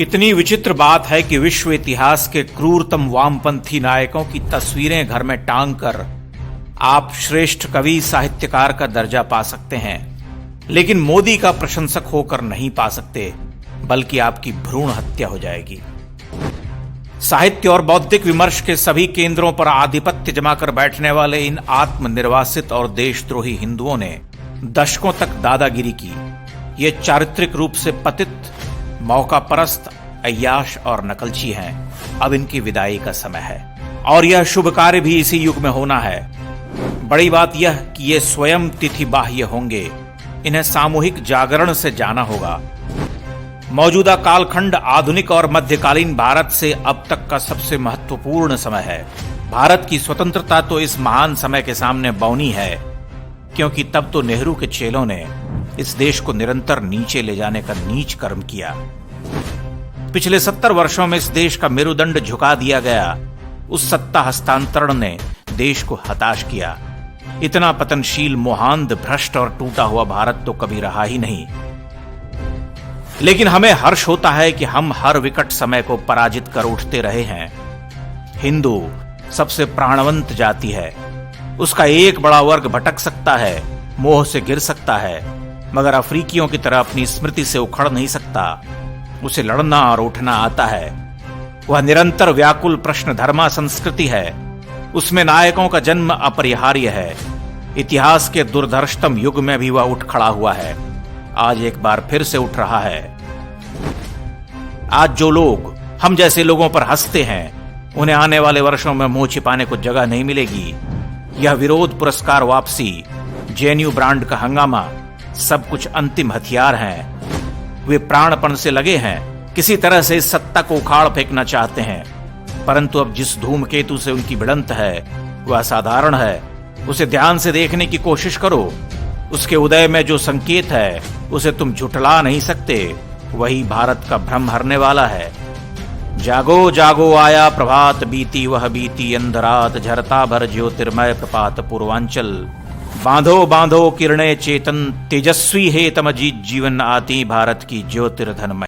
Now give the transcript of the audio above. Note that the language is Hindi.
कितनी विचित्र बात है कि विश्व इतिहास के क्रूरतम वामपंथी नायकों की तस्वीरें घर में टांग कर आप श्रेष्ठ कवि साहित्यकार का दर्जा पा सकते हैं, लेकिन मोदी का प्रशंसक होकर नहीं पा सकते, बल्कि आपकी भ्रूण हत्या हो जाएगी। साहित्य और बौद्धिक विमर्श के सभी केंद्रों पर आधिपत्य जमाकर बैठने वाले इन आत्मनिर्वासित और देशद्रोही हिंदुओं ने दशकों तक दादागिरी की। ये चारित्रिक रूप से पतित, मौका परस्त, अय्याश और नकलची हैं। अब इनकी विदाई का समय है और यह शुभ कार्य भी इसी युग में होना है। बड़ी बात यह कि ये स्वयं तिथि बाह्य होंगे। इन्हें सामूहिक जागरण से जाना होगा। मौजूदा कालखंड आधुनिक और मध्यकालीन भारत से अब तक का सबसे महत्वपूर्ण समय है। भारत की स्वतंत्रता तो इस महान समय के सामने बौनी है, क्योंकि तब तो नेहरू के चेलों ने इस देश को निरंतर नीचे ले जाने का नीच कर्म किया। पिछले 70 वर्षों में इस देश का मेरुदंड झुका दिया गया। उस सत्ता हस्तांतरण ने देश को हताश किया। इतना पतनशील, मोहांध, भ्रष्ट और टूटा हुआ भारत तो कभी रहा ही नहीं। लेकिन हमें हर्ष होता है कि हम हर विकट समय को पराजित कर उठते रहे हैं। हिंदू सबसे प्राणवंत जाति है। उसका एक बड़ा वर्ग भटक सकता है, मोह से गिर सकता है, मगर अफ्रीकियों की तरह अपनी स्मृति से उखड़ नहीं सकता। उसे लड़ना और उठना आता है। वह निरंतर व्याकुल प्रश्न धर्मा संस्कृति है। उसमें नायकों का जन्म अपरिहार्य है। इतिहास के दुर्धर्षतम युग में भी वह उठ खड़ा हुआ है। आज एक बार फिर से उठ रहा है। आज जो लोग हम जैसे लोगों पर हंसते हैं, उन्हें आने वाले वर्षों में मुंह छिपाने को जगह नहीं मिलेगी। यह विरोध, पुरस्कार वापसी, जेएनयू ब्रांड का हंगामा सब कुछ अंतिम हथियार हैं। वे प्राणपण से लगे हैं, किसी तरह से इस सत्ता को उखाड़ फेंकना चाहते हैं। परंतु अब जिस धूमकेतु से उनकी भिड़ंत है वह असाधारण है। उसे ध्यान से देखने की कोशिश करो। उसके उदय में जो संकेत है उसे तुम झुठला नहीं सकते। वही भारत का भ्रम हरने वाला है। जागो जागो आया प्रभात, बीती वह बीती अंधरात, झरता भर ज्योतिर्मय प्रपात पूर्वांचल। बांधो बांधो किरणें चेतन, तेजस्वी है तम जीत जीवन, आती भारत की ज्योतिर्धनमय।